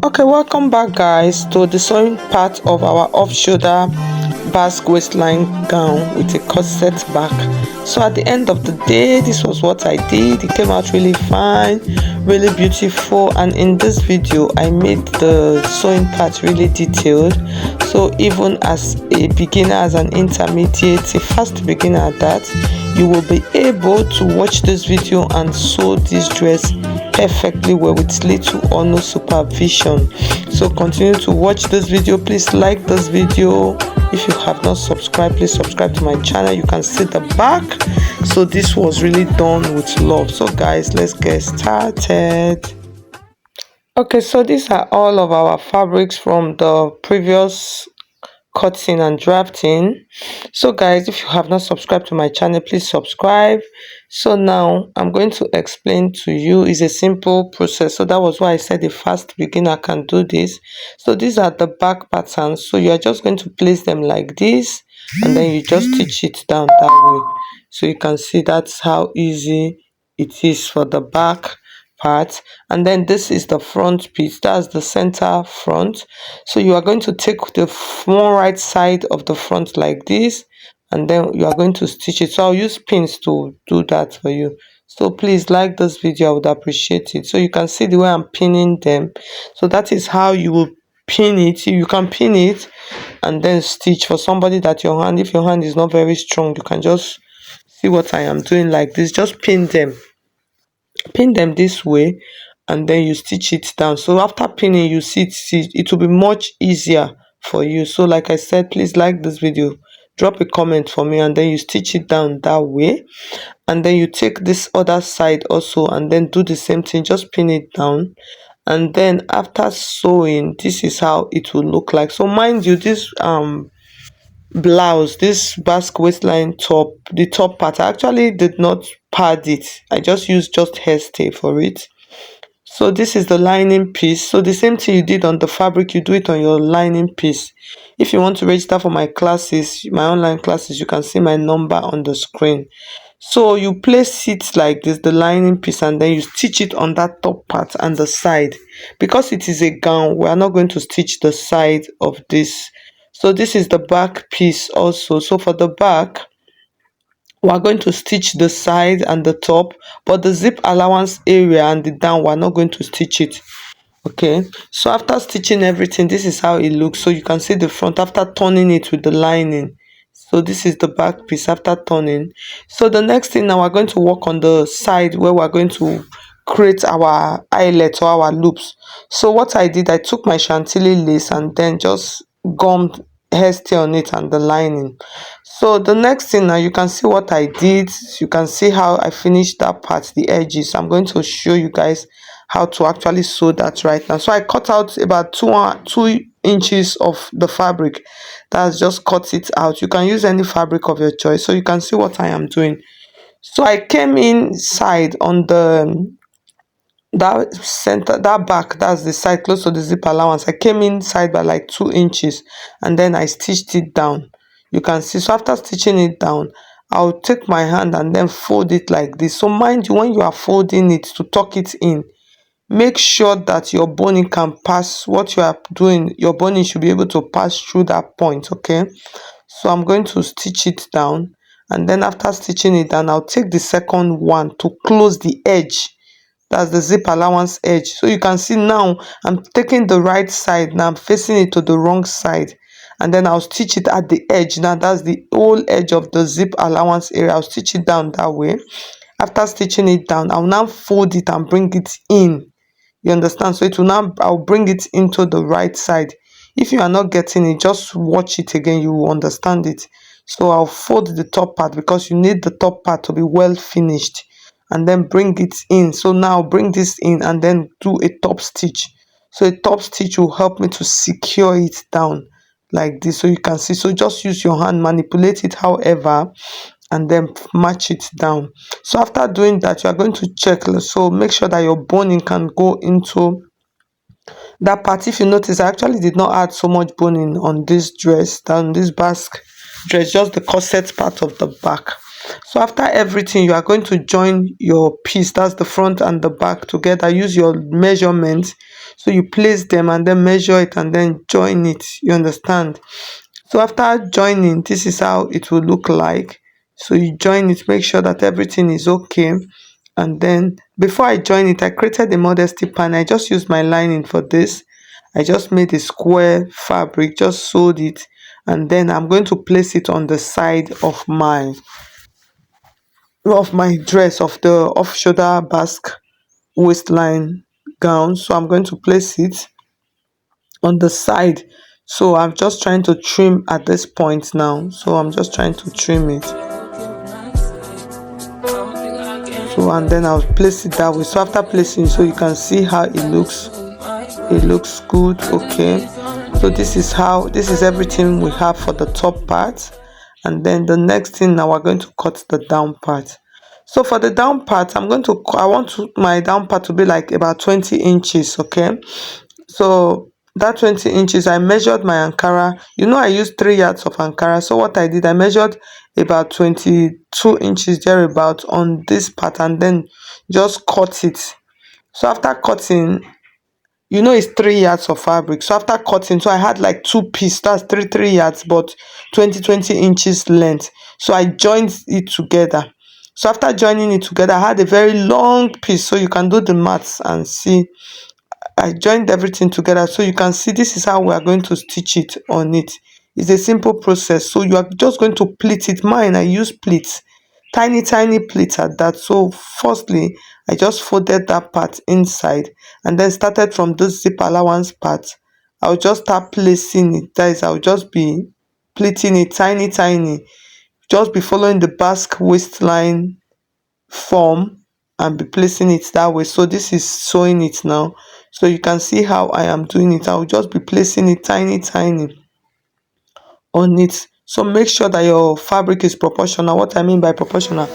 Okay, welcome back guys to the sewing part of our off-shoulder basque waistline gown with a corset back. So at the end of the day, this was what I did. It came out really fine, really beautiful, and in this video I made the sewing part really detailed. So even as a beginner, as an intermediate, a fast beginner at that, you will be able to watch this video and sew this dress perfectly well with little or no supervision. So continue to watch this video. Please like this video. If you have not subscribed, please subscribe to my channel. You can see the back. So this was really done with love. So guys, let's get started. Okay, so these are all of our fabrics from the previous cutting and drafting. So guys, if you have not subscribed to my channel, please subscribe. So now I'm going to explain to you. It's a simple process. So that was why I said a fast beginner can do this. So these are the back patterns. So you are just going to place them like this, and then you just stitch it down that way. So you can see that's how easy it is for the back part. And then this is the front piece, that's the center front. So you are going to take the one right side of the front like this, and then you are going to stitch it. So I'll use pins to do that for you. So please like this video, I would appreciate it. So you can see the way I'm pinning them. So that is how you will pin it. You can pin it and then stitch. For somebody that your hand, if your hand is not very strong, you can just see what I am doing like this. Just pin them this way, and then you stitch it down. So after pinning, you see it will be much easier for you. So like I said, please like this video, drop a comment for me, and then you stitch it down that way. And then you take this other side also and then do the same thing, just pin it down. And then after sewing, this is how it will look like. So mind you, this blouse, this basque waistline top, the top part, I actually did not pad it. I just used just hairstay for it. So this is the lining piece. So the same thing you did on the fabric, you do it on your lining piece. If you want to register for my classes, my online classes, you can see my number on the screen. So you place it like this, the lining piece, and then you stitch it on that top part and the side. Because it is a gown, we are not going to stitch the side of this. So this is the back piece also. So for the back, we are going to stitch the side and the top, but the zip allowance area and the down, we're not going to stitch it. Okay, so after stitching everything, this is how it looks. So you can see the front after turning it with the lining. So this is the back piece after turning. So the next thing, now we're going to work on the side where we're going to create our eyelet or our loops. So what I did, I took my chantilly lace and then just gummed hairstay on it and the lining. So the next thing, now you can see what I did. You can see how I finished that part, the edges. I'm going to show you guys how to actually sew that right now. So I cut out about 2 inches of the fabric. That's just cut it out. You can use any fabric of your choice. So you can see what I am doing. So I came inside on the that center, that back, that's the side close to the zip allowance. I came inside by like 2 inches, and then I stitched it down. You can see. So after stitching it down, I'll take my hand and then fold it like this. So mind you, when you are folding it to tuck it in, make sure that your boning can pass. What you are doing, your boning should be able to pass through that point. Okay, so I'm going to stitch it down, and then after stitching it down, I'll take the second one to close the edge. That's the zip allowance edge. So you can see now I'm taking the right side. Now I'm facing it to the wrong side, and then I'll stitch it at the edge. Now that's the whole edge of the zip allowance area. I'll stitch it down that way. After stitching it down, I'll now fold it and bring it in. You understand? So it will now, I'll bring it into the right side. If you are not getting it, just watch it again, you will understand it. So I'll fold the top part because you need the top part to be well finished, and then bring it in. So now bring this in and then do a top stitch. So a top stitch will help me to secure it down like this, so you can see. So just use your hand, manipulate it however, and then match it down. So after doing that, you are going to check. So make sure that your boning can go into that part. If you notice, I actually did not add so much boning on this dress, than this basque dress, just the corset part of the back. So after everything, you are going to join your piece, that's the front and the back, together. Use your measurements, so you place them and then measure it and then join it, you understand. So after joining, this is how it will look like. So you join it, make sure that everything is okay. And then before I join it, I created a modesty pan. I just used my lining for this. I just made a square fabric, just sewed it, and then I'm going to place it on the side of my dress, of the off shoulder basque waistline gown. So I'm going to place it on the side. So I'm just trying to trim at this point now. So I'm just trying to trim it. So and then I'll place it that way. So after placing, so you can see how it looks. It looks good. Okay, so this is everything we have for the top part. And then the next thing, now we're going to cut the down part. So for the down part, I want my down part to be like about 20 inches. Okay, so that 20 inches, I measured my ankara. I used 3 yards of ankara. So what I did, I measured about 22 inches thereabout on this part, and then just cut it. So after cutting, it's 3 yards of fabric. So after cutting, so I had like two pieces, that's three yards, but 20 inches length. So I joined it together. So after joining it together, I had a very long piece. So you can do the maths and see. I joined everything together, so you can see this is how we are going to stitch it on it. It's a simple process. So you are just going to pleat it. Mine, I use pleats, tiny pleats at that. So firstly, I just folded that part inside and then started from this zip allowance part. I'll just start placing it. That is, I'll just be pleating it tiny, just be following the basque waistline form and be placing it that way. So this is sewing it now. So you can see how I am doing it. I'll just be placing it tiny on it. So make sure that your fabric is proportional. What I mean by proportional,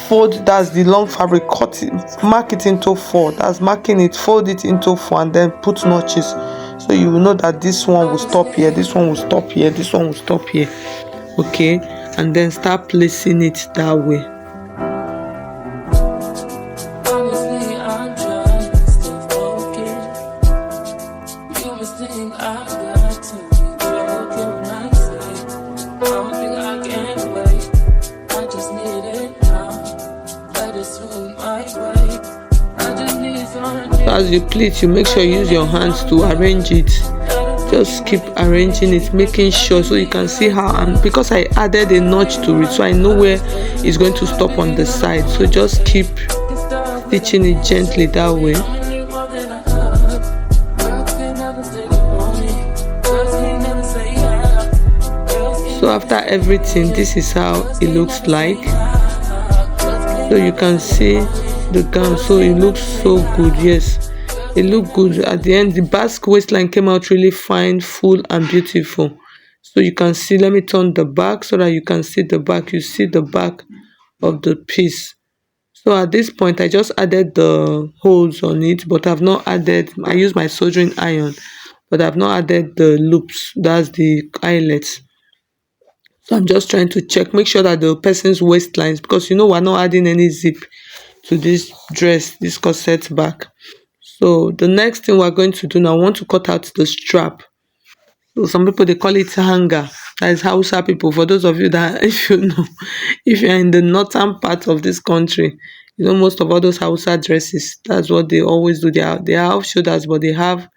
fold, that's the long fabric, cut it, mark it into four, that's marking it, fold it into four, and then put notches. So you will know that this one will stop here, this one will stop here, this one will stop here. Okay, and then start placing it that way. As you pleat, you make sure you use your hands to arrange it. Just keep arranging it, making sure, so you can see how because I added a notch to it, so I know where it's going to stop on the side. So just keep stitching it gently that way. So after everything, this is how it looks like. So you can see the gown, so it looks so good. Yes, it looked good at the end. The basque waistline came out really fine, full and beautiful. So you can see, let me turn the back so that you can see the back. You see the back of the piece. So at this point, I just added the holes on it, but I've not added, I use my soldering iron, but I've not added the loops, that's the eyelets. So I'm just trying to check, make sure that the person's waistlines, because we're not adding any zip to this dress, this corset back. So the next thing we're going to do now, I want to cut out the strap. So some people, they call it hanger. That is Hausa people. For those of you that, if you're in the northern part of this country, most of all those Hausa dresses, that's what they always do. They have shoulders, but they have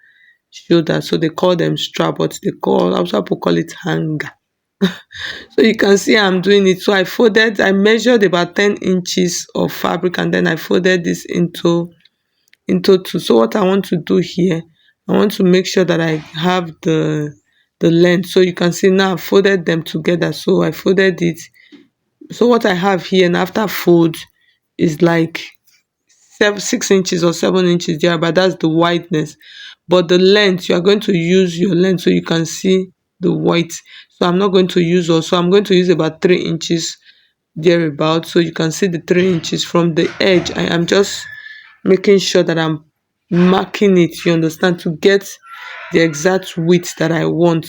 shoulders, so they call them strap, but Hausa people call it hanger. So you can see I'm doing it. So I measured about 10 inches of fabric, and then I folded this into two. So what I want to do here, I want to make sure that I have the length. So you can see now I've folded them together. So I folded it. So what I have here, and after fold, is like 6 inches or 7 inches there, but that's the wideness. But the length, you are going to use your length so you can see the white. So I'm not going to use also, I'm going to use about 3 inches thereabout, so you can see the 3 inches from the edge. I am just making sure that I'm marking it, you understand, to get the exact width that I want.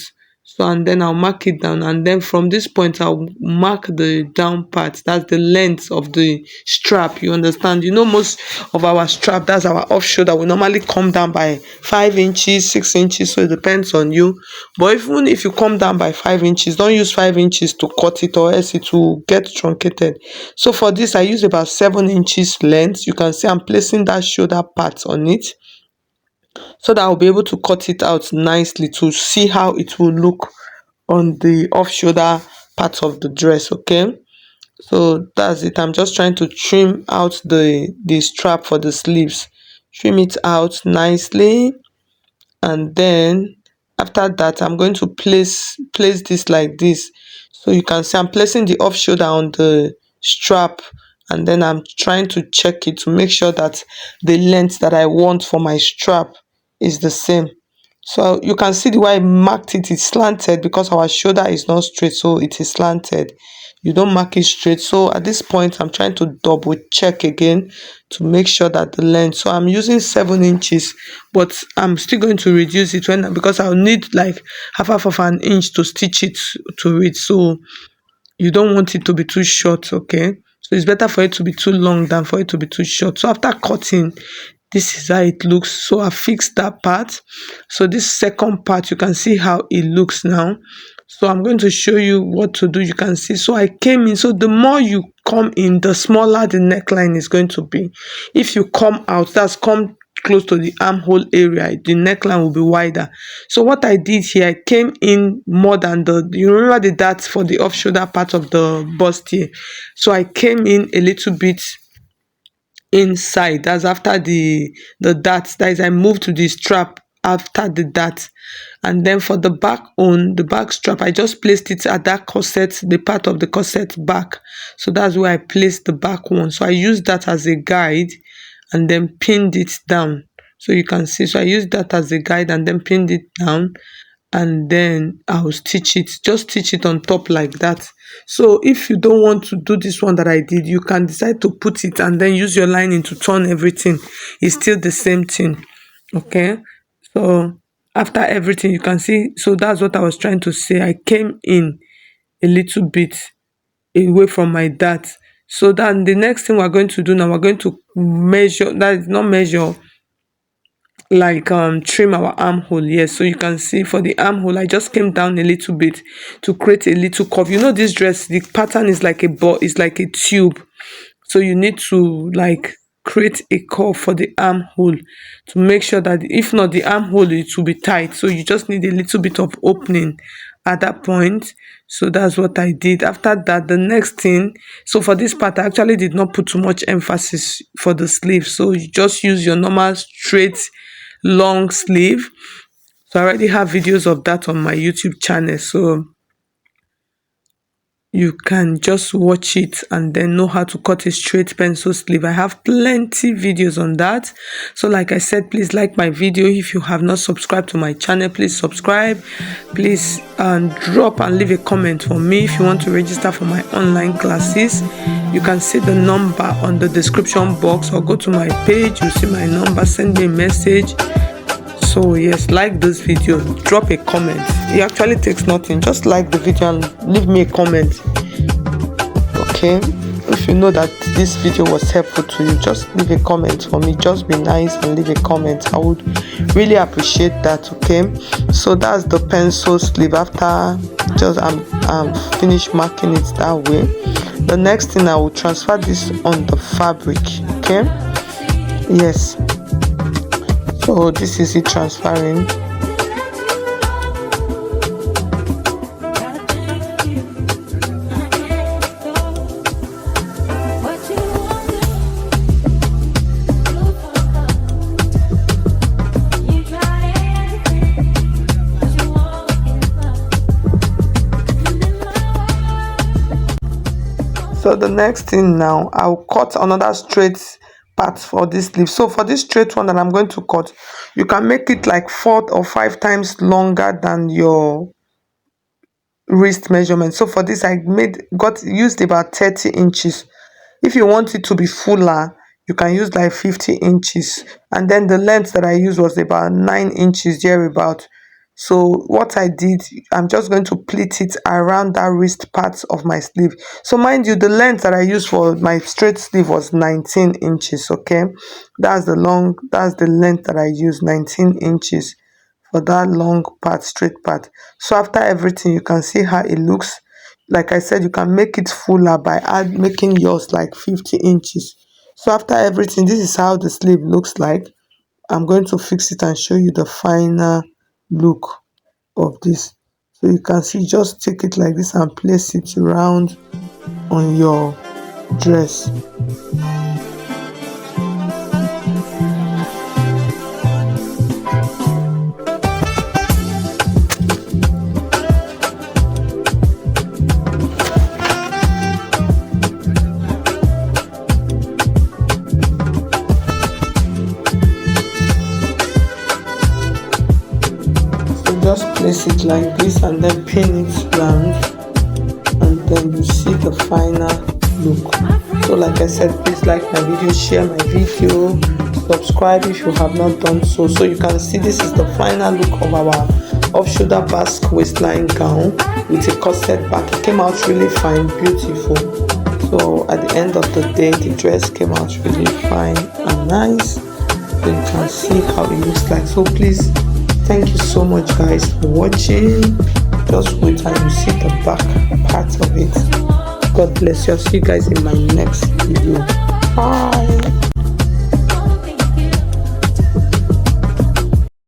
So and then I'll mark it down, and then from this point I'll mark the down part, that's the length of the strap. You understand? You know, most of our strap, that's our off shoulder, will normally come down by 5 inches, 6 inches, so it depends on you. But even if you come down by 5 inches, don't use 5 inches to cut it, or else it will get truncated. So for this I use about 7 inches length. You can see I'm placing that shoulder part on it, so that I'll be able to cut it out nicely to see how it will look on the off shoulder part of the dress. Okay, so that's it. I'm just trying to trim out the strap for the sleeves, trim it out nicely, and then after that I'm going to place this like this. So you can see I'm placing the off shoulder on the strap, and then I'm trying to check it to make sure that the length that I want for my strap is the same. So you can see the way I marked it is slanted because our shoulder is not straight, so it is slanted. You don't mark it straight. So at this point I'm trying to double check again to make sure that the length, so I'm using 7 inches, but I'm still going to reduce it when, because I'll need like half of an inch to stitch it to it. So you don't want it to be too short. Okay, so it's better for it to be too long than for it to be too short. So after cutting, this is how it looks. So I fixed that part. So this second part, you can see how it looks now. So I'm going to show you what to do. You can see, so I came in. So the more you come in, the smaller the neckline is going to be. If you come out, that's come close to the armhole area, the neckline will be wider. So what I did here, I came in more than you remember the dart for the off shoulder part of the bust here. So I came in a little bit inside, that's after the dart, that is I moved to the strap after the dart. And then for the back the back strap, I just placed it at that corset, the part of the corset back. So that's where I placed the back one. So I used that as a guide and then pinned it down. So you can see, so I used that as a guide and then pinned it down, and then I'll stitch it, just stitch it on top like that. So if you don't want to do this one that I did, you can decide to put it and then use your lining to turn everything. It's still the same thing. Okay, so after everything, you can see, so that's what I was trying to say. I came in a little bit away from my dart. So then the next thing we're going to do now, we're going to measure, that is not measure, like trim our armhole. Yes, so you can see for the armhole I just came down a little bit to create a little curve. You know, this dress, the pattern is like a ball, it's like a tube, so you need to like create a curve for the armhole to make sure that if not, the armhole, it will be tight. So you just need a little bit of opening at that point. So that's what I did. After that, the next thing, so for this part I actually did not put too much emphasis for the sleeve, so you just use your normal straight long sleeve. So I already have videos of that on my YouTube channel, so you can just watch it and then know how to cut a straight pencil sleeve. I have plenty videos on that. So like I said, please like my video. If you have not subscribed to my channel, please subscribe. Please drop and leave a comment for me. If you want to register for my online classes, you can see the number on the description box, or go to my page, you see my number, send me a message. So yes, like this video, drop a comment. It actually takes nothing, just like the video and leave me a comment. Okay, if you know that this video was helpful to you, just leave a comment for me. Just be nice and leave a comment. I would really appreciate that. Okay, so that's the pencil sleeve. After just I'm finished marking it that way, the next thing, I will transfer this on the fabric. Okay, yes, so this is it transferring. So the next thing now, I'll cut another straight part for this sleeve. So for this straight one that I'm going to cut, you can make it like 4 or 5 times longer than your wrist measurement. So for this, I used about 30 inches. If you want it to be fuller, you can use like 50 inches. And then the length that I used was about 9 inches, there about. So what I did, I'm just going to pleat it around that wrist part of my sleeve. So mind you, the length that I used for my straight sleeve was 19 inches. Okay, that's the length that I used, 19 inches for that long part, straight part. So after everything, you can see how it looks. Like I said, you can make it fuller by making yours like 50 inches. So after everything, this is how the sleeve looks like. I'm going to fix it and show you the final look of this. So you can see, just take it like this and place it around on your dress. So just place it like this and then pin it round, and then you see the final look. So like I said, please like my video, share my video, subscribe if you have not done so. So you can see this is the final look of our off-shoulder basque waistline gown with a corset back. It came out really fine, beautiful. So at the end of the day, the dress came out really fine and nice. So you can see how it looks like. So please, thank you so much guys for watching. Just wait and you see the back part of it. God bless you. I'll see you guys in my next video. Bye.